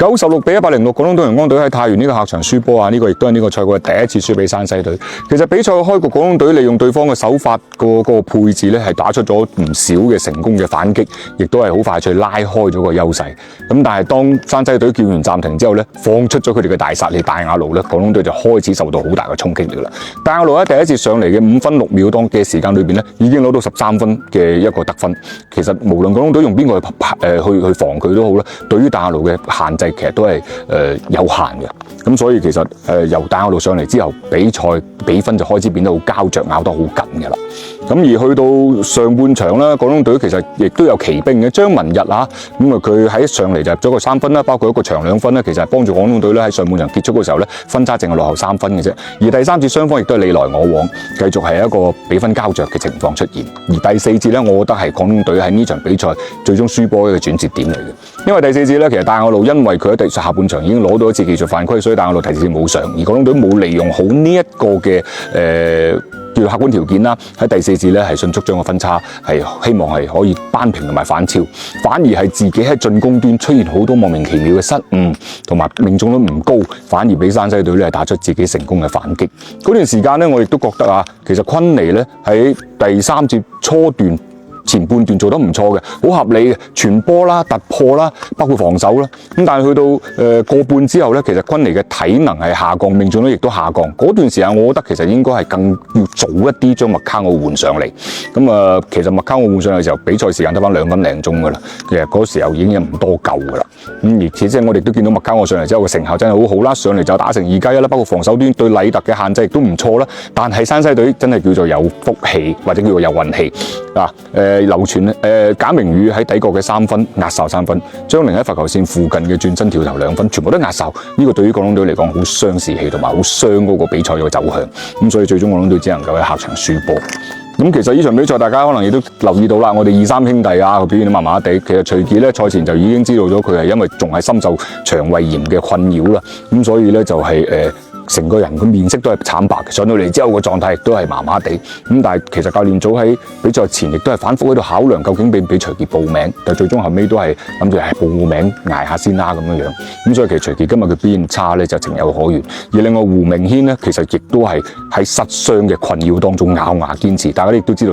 96-106，廣東隊陽光隊喺太原呢個客場輸波啊！呢個亦都係呢個賽季第一次輸俾山西隊。其實比賽嘅開局，廣東隊利用對方嘅手法個配置咧，係打出咗唔少嘅成功嘅反擊，亦都係好快脆拉開咗個優勢。咁但係當山西隊叫完暫停之後咧，放出咗佢哋嘅大殺利戴亞路咧，廣東隊就開始受到好大嘅衝擊力啦。戴亞路喺第一節上嚟嘅5分6秒當嘅時間裏邊咧，已經攞到13分嘅一個得分。其實無論廣東隊用邊個去防佢都好啦，對於戴亞路嘅限制其實都係有限嘅。咁所以其實由戴亞路上嚟之後，比賽比分就開始變得好膠着，咬得好緊嘅啦。咁而去到上半場啦，廣東隊其實亦都有奇兵嘅張文日啊，咁啊佢喺上嚟就入咗個3分啦，包括一個長2分啦，其實係幫助廣東隊咧喺上半場結束嘅時候咧，分差淨係落後3分嘅啫。而第三節雙方亦都係你來我往，繼續係一個比分膠着嘅情況出現。而第四節咧，我覺得係廣東隊喺呢場比賽最終輸波嘅轉折點嚟嘅，因為第四節咧，其實戴亞路因為佢喺下半場已經攞到一次技術犯規，所以戴亞路第四節冇上，而廣東隊冇利用好呢一個嘅叫做客觀條件啦，喺第四節咧係迅速將個分差係希望係可以扳平同埋反超，反而係自己喺進攻端出現好多莫名其妙嘅失誤，同埋命中率唔高，反而俾山西隊咧係打出自己成功嘅反擊。嗰段時間咧，我亦都覺得啊，其實昆尼咧喺第三節初段前半段做得唔錯嘅，好合理嘅傳波啦、突破啦，包括防守啦。咁但係去到過半之後咧，其實昆尼嘅體能係下降，命中率亦都下降。嗰段時間，我覺得其實應該係更要早一啲將麥卡奧換上嚟。咁其實麥卡奧換上嚟嘅時候，比賽時間得翻2分零鐘噶啦。其實嗰時候已經唔多夠噶啦。而且即係我哋都見到麥卡奧上嚟之後嘅成效真係好好啦，上嚟就打成2+1啦，包括防守端對禮特嘅限制亦都唔錯啦。但係山西隊真係叫做有福氣，或者叫做有運氣啊！流傳簡明宇喺底角嘅3分壓哨3分，張寧喺罰球線附近嘅轉身跳投2分，全部都壓哨。呢個對於廣東隊嚟講好傷士氣，同埋好傷嗰個比賽嘅走向。咁所以最終廣東隊只能夠喺客場輸波。咁其實呢場比賽大家可能亦都留意到啦，我哋2、3兄弟啊，佢表現得麻麻地。其實徐傑咧賽前就已經知道咗佢係因為仲係深受腸胃炎嘅困擾啦，咁所以咧就係成個人個面色都係慘白嘅，上到嚟之後個狀態亦都係麻麻地。咁但係其實教練組喺比賽前亦都係反覆喺度考量究竟俾唔俾徐傑報名，但最終後尾都係諗住係報名捱下先啦咁樣樣。咁所以其實徐傑今日嘅表現差咧就情有可原。而另外胡明軒咧，其實亦都係喺失傷嘅困擾當中咬牙堅持。大家亦都知道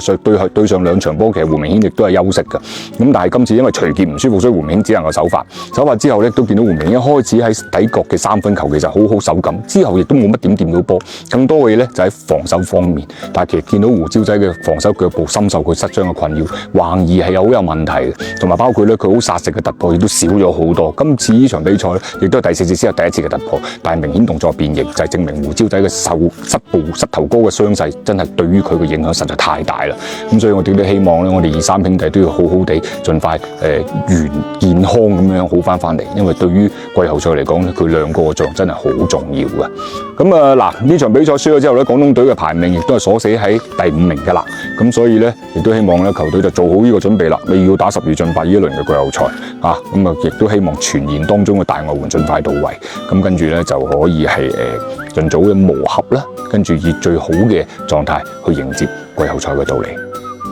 對上2場波，其實胡明軒亦都係休息嘅。咁但係今次因為徐傑唔舒服，所以胡明軒只能夠首發。首發之後咧，都見到胡明軒一開始喺底角嘅3分球其實好好手感，之後亦都冇乜點掂到波，更多嘅嘢咧就喺防守方面。但係其實見到胡椒仔嘅防守腳步深受佢失傷嘅困擾，橫移係好有問題嘅，同埋包括咧佢好殺食嘅突破亦都少咗好多。今次呢場比賽咧，亦都係第4節先有第一次嘅突破，但係明顯動作變形，就係證明胡椒仔嘅膝頭哥嘅傷勢真係對於佢嘅影響實在太大啦。咁所以我哋都希望咧，我哋2、3兄弟都要好好地盡快健康咁樣好翻嚟，因為對於季後賽嚟講咧，佢兩個嘅作用真係好重要嘅。咁嗱，呢場比賽輸咗之後咧，廣東隊嘅排名亦都係鎖死喺第5名㗎啦。咁所以咧，亦都希望咧球隊就做好呢個準備啦。你要打10月進8呢一輪嘅季後賽啊，咁亦都希望傳言當中嘅大外援盡快到位。咁跟住咧就可以係盡早嘅磨合啦，跟住以最好嘅狀態去迎接季後賽嘅到嚟。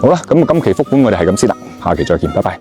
好啦，咁今期福本我哋係咁先啦，下期再見，拜拜。